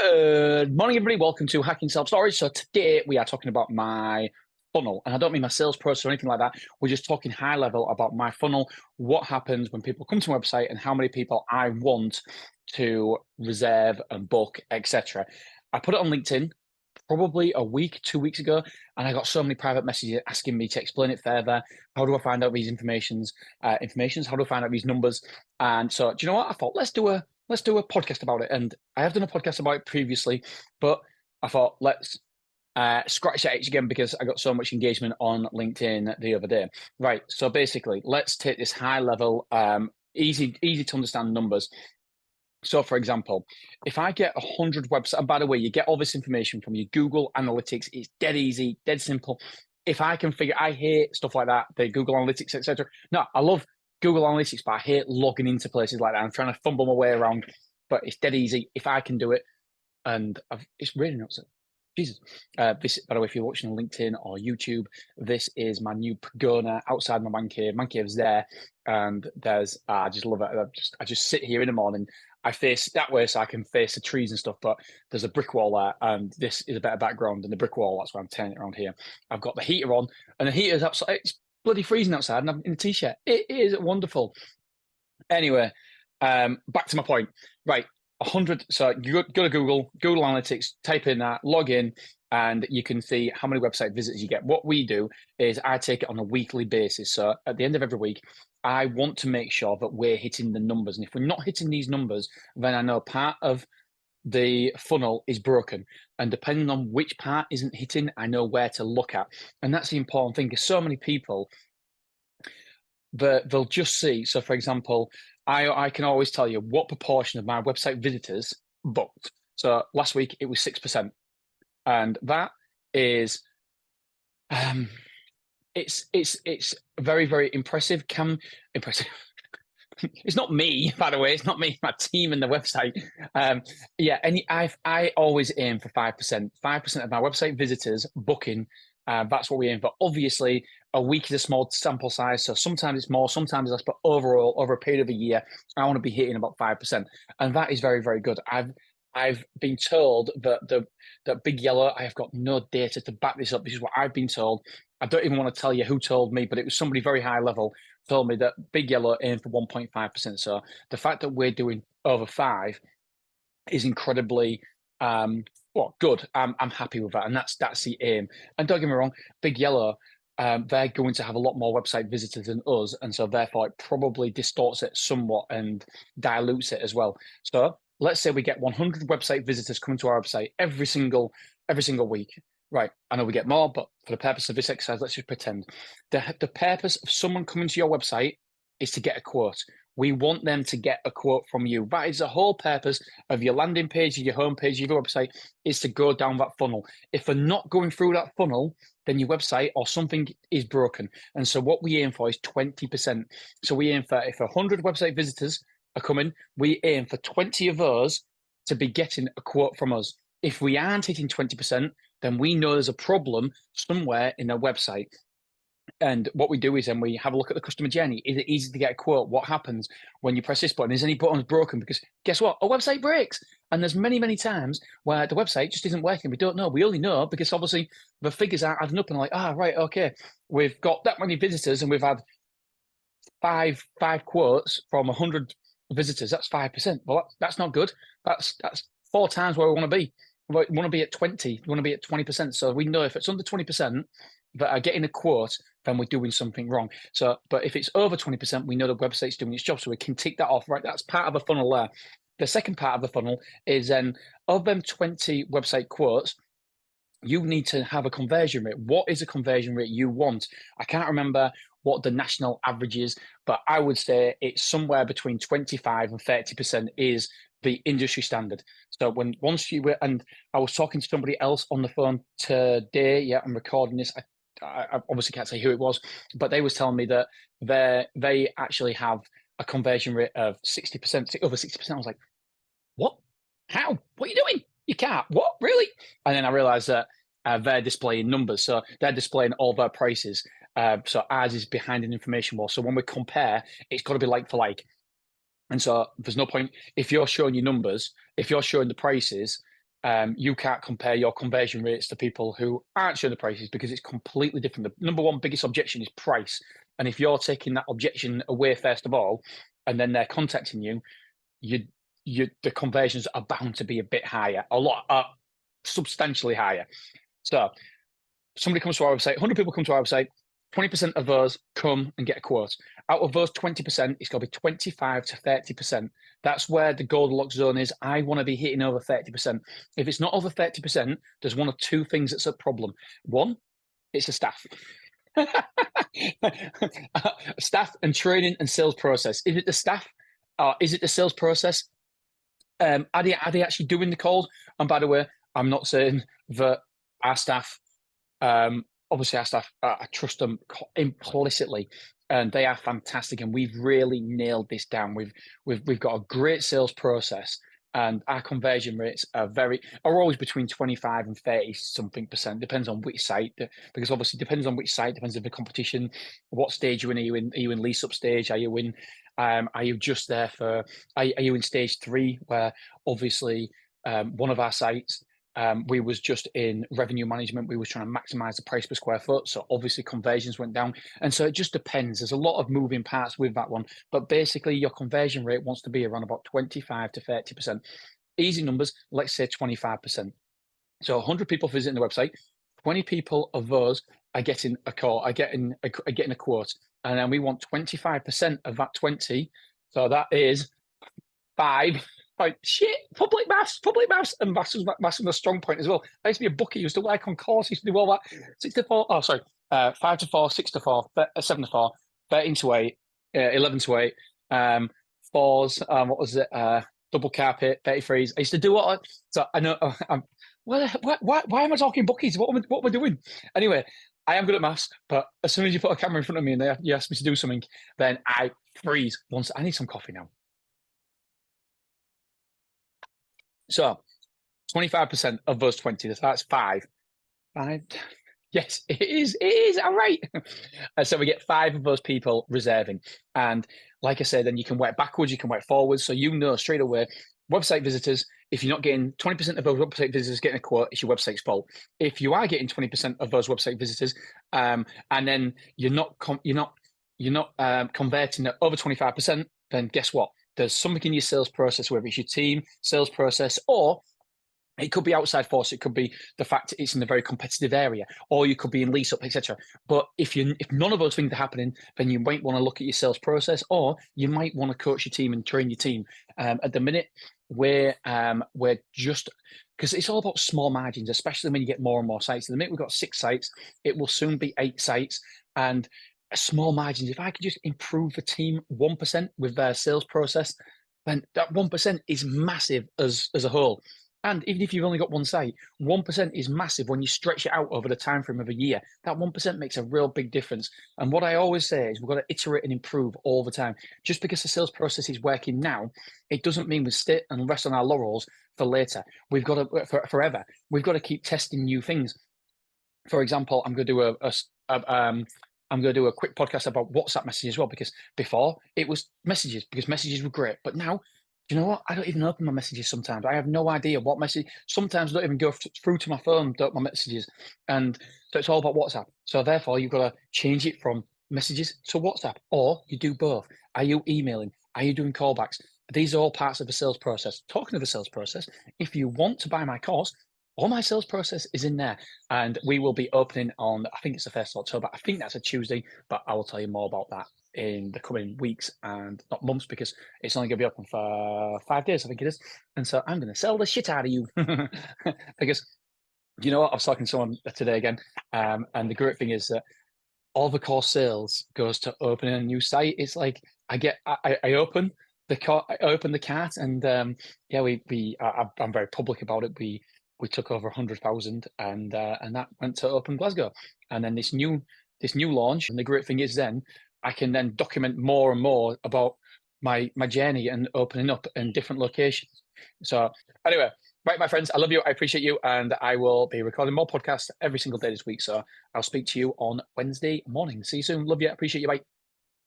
Good morning, everybody. Welcome to Hacking Self Storage. So today we are talking about my funnel, and I don't mean my sales process or anything like that. We're just talking high level about my funnel, what happens when people come to my website, and how many people I want to reserve and book, etc. I put it on LinkedIn probably a week, 2 weeks ago, and I got so many private messages asking me to explain it further. How do I find out these informations? How do I find out these numbers? And so, do you know what? I thought let's do a podcast about it. And I have done a podcast about it previously, but I thought let's scratch that itch again because I got so much engagement on LinkedIn the other day. Right. So basically, let's take this high level, easy to understand numbers. So, for example, if I get 100 websites, and by the way, you get all this information from your Google Analytics. It's dead easy, dead simple. If I can figure, I hate stuff like that, the Google Analytics, etc. No, I love Google Analytics, but I hate logging into places like that. I'm trying to fumble my way around, but it's dead easy if I can do it. And it's really not so. Jesus. This, by the way, if you're watching on LinkedIn or YouTube, this is my new pergola outside my man cave. Man cave's there, and there's I just love it. I just sit here in the morning. I face that way so I can face the trees and stuff, but there's a brick wall there, and this is a better background than the brick wall. That's why I'm turning it around here. I've got the heater on, and the heater's absolutely, it's bloody freezing outside, and I'm in a t-shirt. It is wonderful. Anyway, back to my point. Right, 100. So you go to Google Analytics, type in that, log in, and you can see how many website visits you get. What we do is I take it on a weekly basis. So at the end of every week, I want to make sure that we're hitting the numbers. And if we're not hitting these numbers, then I know part of the funnel is broken. And depending on which part isn't hitting, I know where to look at. And that's the important thing, because so many people, they'll just see. So, for example, I can always tell you what proportion of my website visitors booked. So last week it was 6%, and that is it's very impressive. Impressive. It's not me, by the way. It's not me. My team and the website. Yeah, I always aim for 5%. 5% of my website visitors booking. That's what we aim for. Obviously, a week is a small sample size, so sometimes it's more, sometimes less. But overall, over a period of a year, I want to be hitting about 5%, and that is very good. I've been told that Big Yellow. I have got no data to back this up. This is what I've been told. I don't even want to tell you who told me, but it was somebody very high level told me that Big Yellow aimed for 1.5%. So the fact that we're doing over 5 is incredibly good. I'm happy with that, and that's the aim. And don't get me wrong, Big Yellow, they're going to have a lot more website visitors than us, and so therefore it probably distorts it somewhat and dilutes it as well. So let's say we get 100 website visitors coming to our website every single week. Right, I know we get more, but for the purpose of this exercise, let's just pretend. The purpose of someone coming to your website is to get a quote. We want them to get a quote from you. That is the whole purpose of your landing page, your home page, your website, is to go down that funnel. If they're not going through that funnel, then your website or something is broken. And so what we aim for is 20%. So we aim for, if 100 website visitors are coming, we aim for 20 of those to be getting a quote from us. If we aren't hitting 20%, then we know there's a problem somewhere in their website. And what we do is then we have a look at the customer journey. Is it easy to get a quote? What happens when you press this button? Is any buttons broken? Because guess what? A website breaks. And there's many times where the website just isn't working. We don't know. We only know because obviously the figures aren't adding up and like, right, okay. We've got that many visitors and we've had five quotes from 100 visitors. That's 5%. Well, that's not good. That's 4 times where we want to be. We want to be at 20. We want to be at 20%. So we know if it's under 20% that are getting a quote, then we're doing something wrong. So, but if it's over 20%, we know the website's doing its job. So we can tick that off, right? That's part of the funnel there. The second part of the funnel is then of them 20 website quotes, you need to have a conversion rate. What is a conversion rate you want? I can't remember what the national average is, but I would say it's somewhere between 25 and 30% is the industry standard. So once you were, and I was talking to somebody else on the phone today. Yeah, I'm recording this. I obviously can't say who it was, but they was telling me that they actually have a conversion rate of 60%, over 60%. I was like, what? How? What are you doing? You can't. What? Really? And then I realized that they're displaying numbers. So they're displaying all their prices. So ours is behind an information wall. So when we compare, it's got to be like for like. And so there's no point if you're showing your numbers, if you're showing the prices, you can't compare your conversion rates to people who aren't showing the prices because it's completely different. The number one biggest objection is price. And if you're taking that objection away first of all, and then they're contacting you, the conversions are bound to be a bit higher, substantially higher. So somebody comes to our website, 100 people come to our website, 20% of those come and get a quote. Out of those 20%, it's got to be 25 to 30%. That's where the Goldilocks zone is. I want to be hitting over 30%. If it's not over 30%, there's one or two things that's a problem. One, it's the staff. Staff and training and sales process. Is it the staff? Is it the sales process? Are they actually doing the calls? And by the way, I'm not saying that our staff, obviously our staff, I trust them implicitly, and they are fantastic. And we've really nailed this down. We've got a great sales process, and our conversion rates are always between 25 and 30 something percent. Depends on which site, because obviously depends on which site, depends on the competition, what stage you're in. Are you in lease up stage? Are you in? Are you just there for? Are you in stage 3, where obviously one of our sites, we was just in revenue management. We was trying to maximize the price per square foot. So obviously conversions went down. And so it just depends. There's a lot of moving parts with that one. But basically your conversion rate wants to be around about 25 to 30%. Easy numbers, let's say 25%. So 100 people visiting the website, 20 people of those are getting a call, are getting a quote. And then we want 25% of that 20. So that is 5. Like, shit, public maths, and maths was a strong point as well. I used to be a bookie, used to work on course, used to do all that. 6 to 4, 5 to 4, 6 to 4, 7 to 4, 13 to 8, 11 to 8, 4s, what was it, double carpet, 33s. I used to do all that. So I know, why am I talking bookies? What am I doing? Anyway, I am good at maths, but as soon as you put a camera in front of me and you ask me to do something, then I freeze. Once I need some coffee now. So 25% of those 20, that's 5. 5. Yes, it is. All right. And so we get 5 of those people reserving. And like I said, then you can work backwards, you can work forwards. So you know straight away, website visitors, if you're not getting 20% of those website visitors getting a quote, it's your website's fault. If you are getting 20% of those website visitors, and then you're not converting at over 25%, then guess what? There's something in your sales process, whether it's your team, sales process, or it could be outside force. It could be the fact it's in a very competitive area, or you could be in lease up, etc. But if none of ththose things are happening, then you might want to look at your sales process, or you might want to coach your team and train your team. At the minute, we're just, because it's all about small margins, especially when you get more and more sites. At the minute, we've got 6 sites. It will soon be 8 sites, and small margins. If I could just improve the team 1% with their sales process, then that 1% is massive as a whole. And even if you've only got one site, 1% is massive when you stretch it out over the time frame of a year. That 1% makes a real big difference. And what I always say is we've got to iterate and improve all the time. Just because the sales process is working now, it doesn't mean we sit and rest on our laurels for later. We've got to, forever, we've got to keep testing new things. For example, I'm going to do I'm going to do a quick podcast about WhatsApp messages as well, because before it was messages, because messages were great. But now, you know what? I don't even open my messages sometimes. I have no idea what message. Sometimes I don't even go through to my phone, my messages. And so it's all about WhatsApp. So therefore, you've got to change it from messages to WhatsApp, or you do both. Are you emailing? Are you doing callbacks? These are all parts of the sales process. Talking of the sales process, if you want to buy my course, all my sales process is in there, and we will be opening on, I think it's the 1st of October. I think that's a Tuesday, but I will tell you more about that in the coming weeks and not months, because it's only going to be open for 5 days, I think it is. And so I'm going to sell the shit out of you because, you know what, I was talking to someone today again, and the great thing is that all the course sales goes to opening a new site. It's like I open the cart, and I'm very public about it. We took over 100,000, and that went to Open Glasgow. And then this new launch, and the great thing is then I can then document more and more about my journey and opening up in different locations. So anyway, right, my friends, I love you. I appreciate you. And I will be recording more podcasts every single day this week. So I'll speak to you on Wednesday morning. See you soon. Love you. Appreciate you. Bye.